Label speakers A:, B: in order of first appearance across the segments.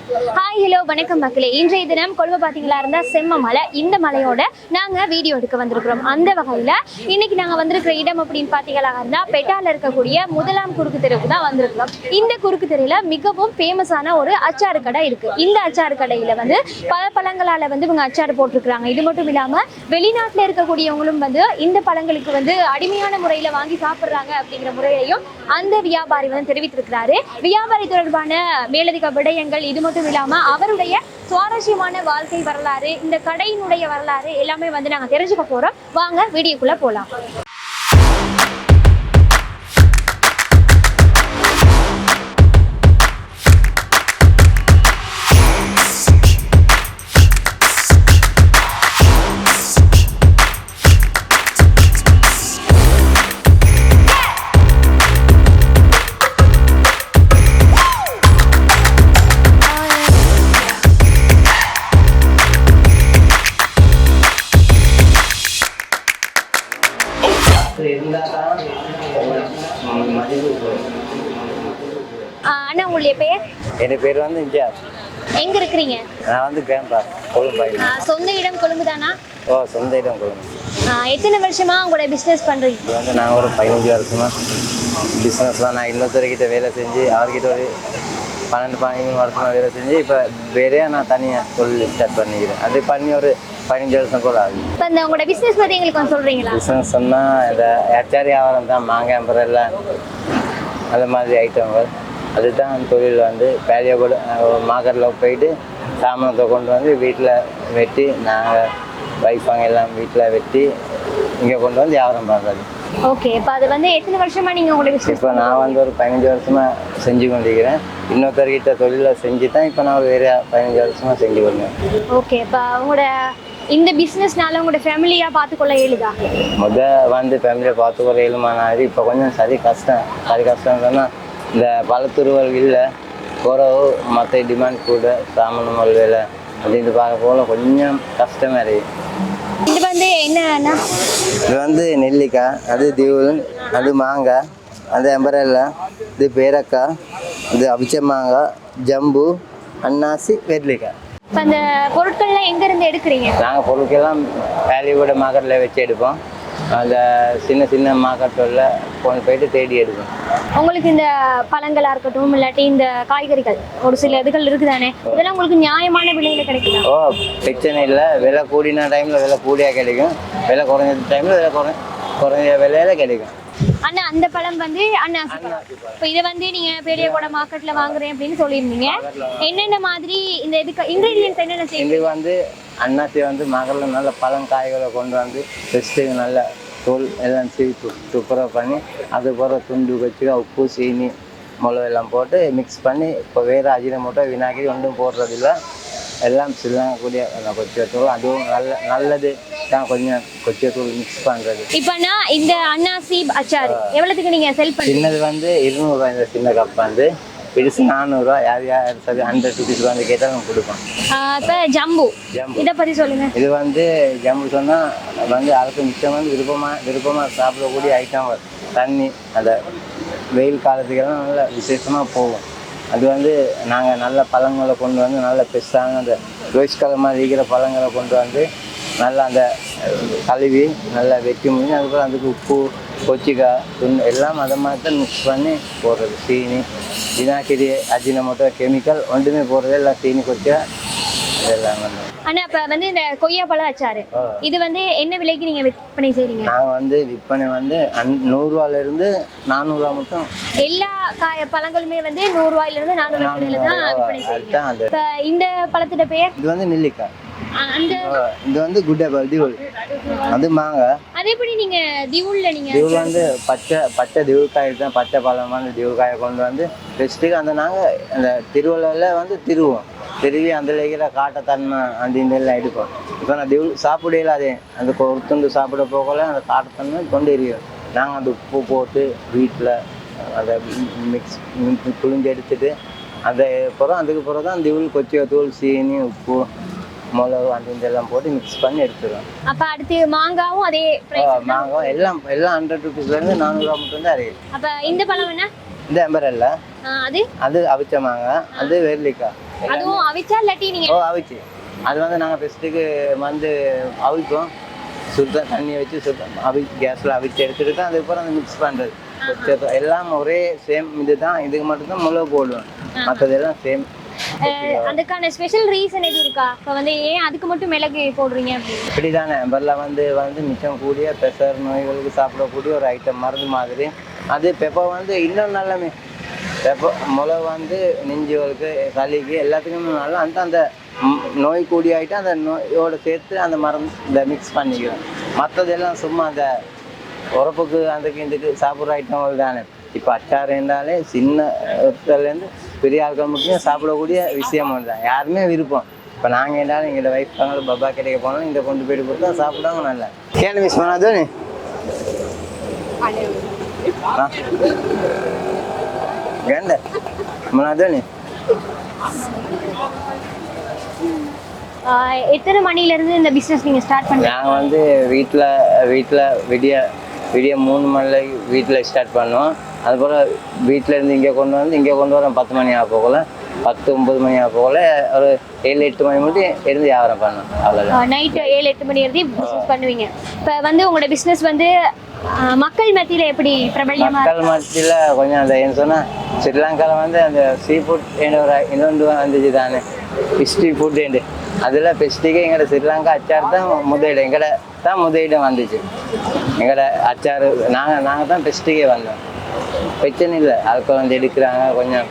A: Hi hello வணக்கம் மக்களே. இன்றைய தினம் கொழும்பு பார்த்தீங்களா இருந்தால் செம்ம மலை. இந்த மலையோட நாங்கள் வீடியோ எடுக்க வந்திருக்கிறோம். அந்த வகையில் இன்னைக்கு நாங்கள் வந்திருக்கிற இடம் அப்படின்னு பார்த்தீங்களா இருந்தால் பெட்டாவில் இருக்கக்கூடிய முதலாம் குறுக்கு தெருவுக்கு தான் வந்திருக்கிறோம். இந்த குறுக்கு தெருவில் மிகவும் ஃபேமஸான ஒரு அச்சாறு கடை இருக்குது. இந்த அச்சாறு கடையில் வந்து பல பழங்களால் வந்து இவங்க அச்சாறு போட்டிருக்கிறாங்க. இது மட்டும் இல்லாமல் வெளிநாட்டில் இருக்கக்கூடியவங்களும் வந்து இந்த பழங்களுக்கு வந்து அடிமையான முறையில் வாங்கி சாப்பிட்றாங்க அப்படிங்கிற முறையையும் அந்த வியாபாரி வந்து தெரிவித்திருக்கிறாரு. வியாபாரி தொடர்பான மேலதிக விடயங்கள், இது மட்டும் இல்லாம அவருடைய சுவாரஸ்யமான வாழ்க்கை வரலாறு, இந்த கடையினுடைய வரலாறு எல்லாமே வந்து நாங்க தெரிஞ்சுக்க போறோம். வாங்க வீடியோக்குள்ள போலாம். அண்ணா, உங்களுடைய பேர்?
B: என் பேர் வந்து இம்தியாஸ்.
A: எங்க இருக்கிறீங்க?
B: நான் வந்து கேம்பா கொழும்பு.
A: சொந்த இடம் கொழும்பு தானா?
B: ஓ, சொந்த இடம் கொழும்பு.
A: எத்தனை வருஷமா உங்களோட பிஸ்னஸ் பண்றீங்க?
B: இது வந்து நான் ஒரு 15 வருஷமா பிஸ்னஸ் தான். நான் இன்னொருத்தர்கிட்ட வேலை செஞ்சு அவர்கிட்ட ஒரு 12-13 வருஷமா வேலை செஞ்சு இப்போ வேறையாக நான் தனியாக தொழில் ஸ்டார்ட் பண்ணிக்கிறேன். அது பண்ணி ஒரு 15 வருஷம் கூட ஆகுது.
A: இப்போ இந்த உங்களோட பிஸ்னஸ் பற்றி எங்களுக்கு கொஞ்சம் சொல்கிறீங்களா?
B: பிஸ்னஸ் சொன்னால் இந்த ஏச்சாரி வியாபாரம் தான். மாங்காய் அம்பரெல்லாம் அது மாதிரி ஐட்டங்கள். அதுதான் தொழில். வந்து பேலியை கூட மார்க்கெட்டில் போயிட்டு சாமானத்தை கொண்டு வந்து வீட்டில் வெட்டி, நாங்கள் வைஃபாங்க எல்லாம் வீட்டில் வெட்டி இங்கே கொண்டு வந்து வியாபாரம் பண்ணுறது.
A: ஓகே. இப்போ அது வந்து எத்தனை வருஷமா நீங்கள் உங்களோட பிஸ்னஸ்?
B: இப்போ நான் வந்து ஒரு 15 வருஷமாக செஞ்சு கொண்டிருக்கிறேன். இன்னொருத்தர்கிட்ட தொழிலை செஞ்சு தான் இப்போ நான் வேறு 15 வருஷமாக செஞ்சு கொண்டேன். ஓகே.
A: இப்போ உங்களோட இந்த பிஸ்னஸ்னால உங்களோட ஃபேமிலியாக பார்த்துக்கொள்ள இயலுதா?
B: வந்து ஃபேமிலியை பார்த்துக்கொள்ள இயலுமானாரு. இப்போ கொஞ்சம் சரி கஷ்டம் சொன்னால் இந்த பழத்துருவல் இல்லை, குறவு, மற்ற டிமாண்ட் கூட, சாமான் வேலை அப்படின்னு பார்க்க போல கொஞ்சம் கஷ்டமாக இருக்குது.
A: இது வந்து என்னன்னா,
B: இது வந்து நெல்லிக்காய், அது திவுல், அது மாங்காய், அது எம்பரெல்லா, இது பேரக்காய், இது அவிச்ச மாங்காய், ஜம்பு, அன்னாசி, வெள்ளரிக்காய்.
A: இப்போ அந்த பொருட்கள்லாம் எங்கேருந்து எடுக்கிறீங்க?
B: நாங்கள் பொருட்கள்லாம் வேலையோட மார்க்கெட்டில் வச்சு எடுப்போம். அந்த சின்ன மார்க்கெட்டில் கொண்டு போயிட்டு தேடி எடுப்போம்.
A: உங்களுக்கு இந்த பழங்களாக இருக்கட்டும், இல்லாட்டி இந்த காய்கறிகள் ஒரு சில இதுகள் இருக்குதானே, இதெல்லாம் உங்களுக்கு நியாயமான விலையில் கிடைக்குதா?
B: ஓ, பிரச்சனை இல்லை. விலை கூடின டைமில் விலை கூடியாக கிடைக்கும், விலை குறைஞ்ச டைமில் விலை குறைஞ்ச விலையில கிடைக்கும்.
A: அண்ணா, அந்த பழம் வந்து அன்னாசி பழம். இப்போ இதை வந்து நீங்கள் பெரிய கூட மார்க்கெட்டில் வாங்குறேன் அப்படின்னு சொல்லியிருந்தீங்க. என்னென்ன மாதிரி இந்த இதுக்கு இன்க்ரீடியன்ஸ் என்னென்ன செய்யுங்க?
B: இது வந்து அன்னாசி வந்து மகளில் நல்ல பழங்காய்களை கொண்டு வந்து ஃபஸ்ட்டு நல்ல தோல் எல்லாம் சூப்பராக பண்ணி, அது போகிற துண்டு வச்சு உப்பு, சீனி, மிளகு எல்லாம் போட்டு மிக்ஸ் பண்ணி, இப்போ வேறு அஜினமோட்டோ வினாகிரி ஒன்றும் போடுறதில்ல. எல்லாம் சில்லாங்கக்கூடிய கொச்சியத்தூள், அதுவும் நல்லது தான். கொஞ்சம் கொச்சியத்தூள் மிக்ஸ் பண்ணுறது.
A: இப்போனா இந்த அன்னாசி அச்சார் எவ்வளோத்துக்கு நீங்கள் செல் பண்ணி?
B: சின்னது வந்து 200 ரூபா. இந்த சின்ன கப் வந்து பிடிச்சு 400 ரூபா. யார் சரி 100 rupees வந்து கேட்டால் நம்ம கொடுப்போம்.
A: இப்போ ஜம்பு, இதை பற்றி சொல்லுங்கள்.
B: இது வந்து ஜம்பு சொன்னால் வந்து அதுக்கு மிச்சம் வந்து விருப்பமாக சாப்பிடக்கூடிய ஐட்டம். தண்ணி அந்த வெயில் காலத்துக்கெல்லாம் நல்ல விசேஷமாக போகும். அது வந்து நாங்கள் நல்ல பழங்களை கொண்டு வந்து நல்ல பெருசான அந்த ரோஸ் கலர் மாதிரி இருக்கிற பழங்களை கொண்டு வந்து நல்லா அந்த கழுவி நல்லா வெட்டி முடிஞ்சு, அதுக்கப்புறம் அதுக்கு உப்பு, கொச்சிக்காய், துண்டு எல்லாம் அதை மாதிரி தான் மிக்ஸ் பண்ணி போடுறது. சீனி, வினாக்கிரி, அஜினமோட்டோ, கெமிக்கல் ஒன்றுமே போடுறது எல்லாம். சீனி, கொச்சிக்காய் இதெல்லாம் வந்து.
A: ஆனால் இப்போ வந்து இந்த கொய்யாப்பழம் அச்சாரு இது வந்து என்ன விலைக்கு நீங்கள் விற்பனை செய்கிறீங்க?
B: நாங்கள் வந்து விற்பனை வந்து 100 ரூபாயிலிருந்து 400 ரூபா மட்டும்.
A: எல்லா பழங்களுமே வந்து 100 ரூபாயிலிருந்து 400 ரூபாயில தான் விற்பனை செய்கிறீங்க. இப்போ இந்த பழத்தோட பெயர்?
B: இது வந்து நெல்லிக்காய்.
A: அந்த
B: இது வந்து குட்டேபல் திவுல், அது மாங்காய்.
A: அது எப்படி நீங்க திவுல்ல நீங்க?
B: திவுல் வந்து பச்சை திவுல்காய் தான். பச்சை பழமான திவுல்காயை கொண்டு வந்து பெஸ்ட்டுக்கு அந்த நாங்கள் அந்த திருவள்ளில் வந்து திருவி அந்த இருக்கிற காட்டத்தன்மை அந்த இதெல்லாம் எடுப்போம். இப்போ நான் திவுல் சாப்பிடையில அதே அந்த ஒருத்துண்டு சாப்பிட போகல அந்த காட்டத்தன்மை கொண்டு எரியும். நாங்கள் அந்த உப்பு போட்டு வீட்டில் அதை மிக்ஸ் புழிஞ்சு எடுத்துட்டு அதுக்கு பிறகு தான் திவுல், கொச்சிக்காய், சீனி, உப்பு, மிளகு அந்த இதெல்லாம் போட்டு மிக்ஸ் பண்ணி எடுத்துருவோம்.
A: அப்ப அடுத்து மாங்காவும் அதே பிரைஸ்?
B: மாங்காவும் எல்லாம் 100 ரூபீஸ்லேருந்து 400 ரூபா மட்டும் தான் இருக்குது.
A: அப்ப இந்த பழம் என்ன?
B: இந்த எம்பரெல்லா,
A: அது
B: அது அவிச்ச மாங்காய், அது வெள்ளரிக்காய்.
A: அதுவும் அவிச்சா இல்லாட்டி நீங்க
B: அவிச்சு அது வந்து நாங்கள் பெஸ்ட்டுக்கு வந்து அவிப்போம். சுத்தம் தண்ணியை வச்சு சுத்தம் கேஸில் அவிச்சு எடுத்துட்டு தான் அதுக்கப்புறம் அந்த மிக்ஸ் பண்ணுறது எல்லாம் ஒரே சேம் இது தான். இதுக்கு மட்டும்தான் மிளகு போடுவோம், மற்றதெல்லாம் சேம்.
A: அதுக்கான ஸ்பெஷல் ரீசன் எதுவும் இருக்கா? இப்போ வந்து ஏன் அதுக்கு மட்டும் மிளகு போடுறீங்க அப்படின்னு?
B: இப்படி தானே பெப்பரில் வந்து மிச்சம் கூடிய ப்ரெஷர் நோய்களுக்கு சாப்பிடக்கூடிய ஒரு ஐட்டம் மருந்து மாதிரி. அது பெப்பர் வந்து இன்னும் நல்லமே. பெப்பர் மிளகு வந்து நெஞ்சுகளுக்கு சளிக்கு எல்லாத்துக்குமே நல்லா அந்த நோய் கூடிய ஐட்டம் அந்த நோயோடு சேர்த்து அந்த மருந்து மிக்ஸ் பண்ணிக்கிறோம். மற்றதெல்லாம் சும்மா அந்த உரப்புக்கு அதுக்கு இதுக்கு சாப்பிட்ற ஐட்டங்கள் தானே. இப்போ அச்சார் என்றாலே சின்னலேருந்து பெரிய ஆட்கள் முக்கியம் சாப்பிடக்கூடிய விஷயம் தான். யாருமே விருப்பம். இப்போ நாங்கள் என்றாலும் எங்களோட வைஃப் தாங்களும் பப்பா கிடைக்க போனாலும் இந்த கொண்டு போயிட்டு கொடுத்தா சாப்பிடுவாங்க நல்லா. கேள்வி மிஸ் பண்ணாதோ நீ கேண்ட பண்ணாதோ நீ.
A: எத்தனை மணில இருந்து இந்த பிசினஸ் நீங்க ஸ்டார்ட் பண்ணீங்க?
B: நாங்கள் வந்து வீட்டில் விடிய 3 மணில வீட்டில் ஸ்டார்ட் பண்ணுவோம். அதுபோல் வீட்டில் இருந்து இங்கே கொண்டு வரோம் 10 மணி ஆக போகல, 10-9 மணி ஆக போகல, ஒரு 7-8 மணி மட்டும் இருந்து வியாபாரம் பண்ணோம். அவ்வளோதான்.
A: நைட்டு 7-8 மணி இருந்து பிசினஸ் பண்ணுவீங்க. இப்போ வந்து உங்களோட பிசினஸ் வந்து மக்கள் மத்தியில் எப்படி பிரபலியமா?
B: மக்கள் மத்தியில் கொஞ்சம் அந்த என்ன சொன்னால் ஸ்ரீலங்காவில் வந்து அந்த சீ ஃபுட் இன்னொன்று வந்துச்சு தானே, ஃபிஷ்டி ஃபுட் ஏண்டு அதில் பெஸ்ட்டுக்கு எங்களோட ஸ்ரீலங்கா அச்சார் தான் முதலிடம். எங்கள்ட தான் முதலிடம் வந்துச்சு. எங்களோட அச்சார் நாங்கள் தான் பெஸ்ட்டுக்கே வந்தோம். பிரச்சனை இல்லை. அதுக்கு வந்து எடுக்கிறாங்க கொஞ்சம்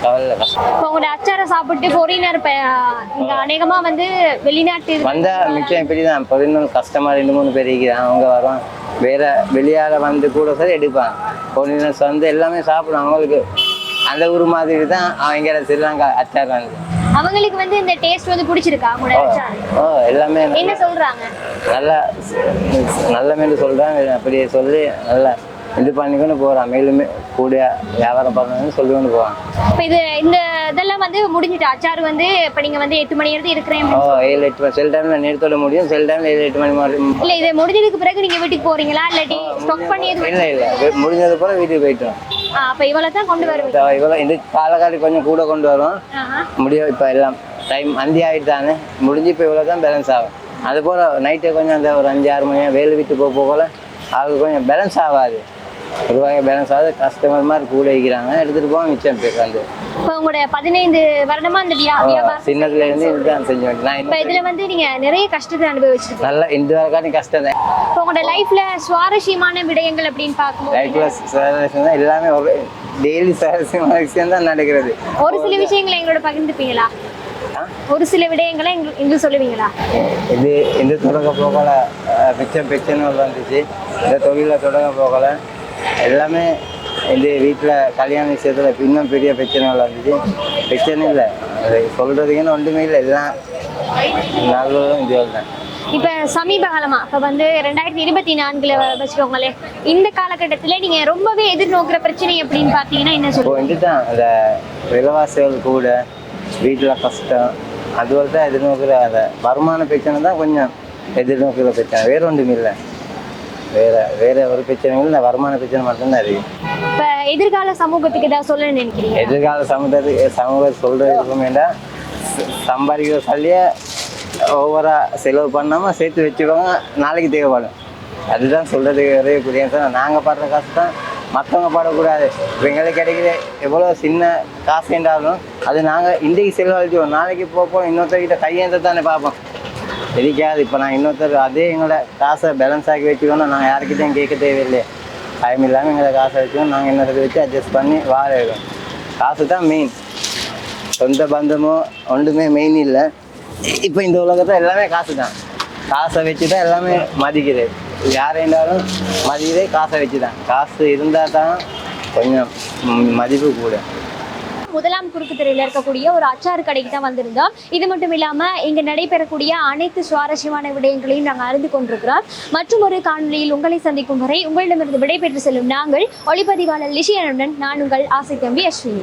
B: கவலை கஷ்டம்.
A: இப்போ உங்களோட அச்சாரை சாப்பிட்டு ஃபாரினர் இங்கே அநேகமாக வந்து வெளிநாட்டு
B: வந்தால் மிச்சம் இப்படி தான். பதினொன்று கஸ்டமர் 2-3 பேர் இருக்கிறாங்க. அவங்க வரோம் வேறு வெளியால் வந்து கூட சரி எடுப்பாங்க. ஃபாரினர்ஸ் வந்து எல்லாமே சாப்பிடுவாங்க. அவங்களுக்கு அந்த ஊர் மாதிரி தான் அவங்களோட ஸ்ரீலங்கா அச்சார் வந்து.
A: அவங்களுக்கு வந்து இந்த டேஸ்ட் வந்து பிடிச்சிருக்கா உங்களோட அச்சார்?
B: எல்லாமே
A: என்ன சொல்கிறாங்க?
B: நல்ல மேலே சொல்கிறாங்க. அப்படியே சொல்லி நல்லா இது பண்ணிக்கொண்டு போகிறான். மேலுமே கூட வியாபாரம் பண்ணணும்னு சொல்லி கொண்டு போவாங்க.
A: இப்போ இந்த இதெல்லாம் வந்து முடிஞ்சிட்டு அச்சார் வந்து இப்போ நீங்கள் வந்து 8 மணி இருந்து இருக்கிறேன்.
B: 7-8 மணி சில டைமில் நேரத்தோட முடியும், சில டைமில் 7-8 மணி மாதிரி.
A: இல்லை இது முடிஞ்சதுக்கு பிறகு நீங்கள் வீட்டுக்கு போகிறீங்களா இல்லாட்டி ஸ்டாக் பண்ணி?
B: இல்லை முடிஞ்சது போல வீட்டுக்கு போயிட்டோம்.
A: அப்போ இவ்வளோ தான் கொண்டு வருவீங்க?
B: இவ்வளோ இந்த காலக்காடி கொஞ்சம் கூட கொண்டு வரும் முடியும். இப்போ எல்லாம் டைம் அந்தி ஆகிட்டு தானே முடிஞ்சு இப்போ இவ்வளோ தான் பேலன்ஸ் ஆகும். அதுபோல் நைட்டே கொஞ்சம் அந்த ஒரு 5-6 மணி வேலை விட்டு போகல அது கொஞ்சம் பேலன்ஸ் ஆகாது. ஒரு வகை பேலன்ஸ் ஆகுது. கஸ்டமர் மாதிரி கூட வைக்கிறாங்க, எடுத்துகிட்டு போவோம் மிச்சம் பேர் வந்து.
A: இப்போ உங்களோட 15 வருடமா அந்த வியாபாரம்
B: சின்னதுலேருந்து இதுதான் செஞ்சு வேண்டிய.
A: இப்போ இதில் வந்து நீங்கள் நிறைய கஷ்டத்தை அனுபவிச்சிருக்கீங்க.
B: நல்லா இந்த வரைக்காட்டி கஷ்டம் தான்.
A: இப்போ உங்களோட லைஃப்பில் சுவாரஸ்யமான விடயங்கள் அப்படின்னு பார்க்கும்போது
B: லைஃப்பில் சுவாரஸ்யம் தான். எல்லாமே ஒரு டெய்லி சுவாரஸ்யமான விஷயம் தான் நடக்கிறது.
A: ஒரு சில விஷயங்களை எங்களோட பகிர்ந்துப்பீங்களா? ஒரு சில விடயங்களை எங்களுக்கு சொல்லுவீங்களா?
B: இந்த தொடங்க போகல மிச்சம் பிரச்சனை வந்துச்சு. இந்த தொழிலை தொடங்க போகல எல்லாமே இந்த வீட்டில் கல்யாண விஷயத்தில் இன்னும் பெரிய பிரச்சனைகள் வந்துச்சு. பிரச்சனை இல்லை, அது சொல்கிறதுக்குன்னு ஒன்றுமே இல்லை. எல்லாம் நல்லதும் இது தான்.
A: இப்போ சமீப காலமாக இப்போ வந்து 2024 வச்சுக்கோங்களே, இந்த காலகட்டத்தில் நீங்கள் ரொம்பவே எதிர்நோக்கிற பிரச்சனை எப்படின்னு பார்த்தீங்கன்னா என்ன சொல்லுவோம்?
B: இப்போ தான் அந்த விலைவாசிகள் கூட, வீட்டில் கஷ்டம், அதுவரை தான் எதிர்நோக்கிற அந்த வருமான பிரச்சனை தான் கொஞ்சம் எதிர்நோக்கிற பிரச்சனை. வேறு ஒன்றும் இல்லை. வேற ஒரு பிரச்சனைகள் இந்த வருமான பிரச்சனை மட்டும்தான் இருக்கு.
A: இப்போ எதிர்கால சமூகத்துக்கு ஏதாவது சொல்ல நினைக்கிறீங்க?
B: எதிர்கால சமூகத்தை சொல்றது இருக்குமேண்டா, சம்பாதிக்கிற சொல்லிய ஓவரா செலவு பண்ணாமல் சேர்த்து வச்சுக்கோங்க, நாளைக்கு தேவைப்படும். அதுதான் சொல்றதுக்கு ஒரே புரிய. நாங்கள் படுற கஷ்டம் மற்றவங்க படக்கூடாது. இப்போ எங்களுக்கு கிடைக்கிற எவ்வளோ சின்ன காசு என்றாலும் அது நாங்கள் இன்றைக்கு செலவழிச்சுவோம், நாளைக்கு போப்போம் இன்னொருத்தர்கிட்ட கையேந்த தானே பார்ப்போம். தெரியாது. இப்போ நான் இன்னொருத்தர் அதே எங்களோட காசை பேலன்ஸ் ஆக்கி வச்சுக்கணும். நாங்கள் யாருக்கிட்டையும் கேட்க தேவையில்லையே. டைம் இல்லாமல் எங்களை காசை வச்சுக்கணும். நாங்கள் இன்னொருத்தர் வச்சு அட்ஜஸ்ட் பண்ணி வாழ வைக்கணும். காசு தான் மெயின். சொந்த பந்தமோ ஒன்றுமே மெயின் இல்லை. இப்போ இந்த உலகத்தில் எல்லாமே காசு தான். காசை வச்சு தான் எல்லாமே மதிக்கிறது. யார் இருந்தாலும் மதிக்கிறதே காசை வச்சு தான். காசு இருந்தால் தான் கொஞ்சம் மதிப்பு கூட.
A: முதலாம் குறுக்கு தெருவில் இருக்கக்கூடிய ஒரு அச்சாறு கடைக்கு தான் வந்திருந்தோம். இது மட்டும் இல்லாமல் இங்கே நடைபெறக்கூடிய அனைத்து சுவாரஸ்யமான விடயங்களையும் நாங்கள் அறிந்து கொண்டிருக்கிறோம். மற்றும் ஒரு காணொலியில் உங்களை சந்திக்கும் வரை உங்களிடமிருந்து விடைபெற்று செல்லும் நாங்கள் ஒளிப்பதிவாளர் லிஷியனுடன் நான் உங்கள் ஆசை தம்பி அஸ்வினி.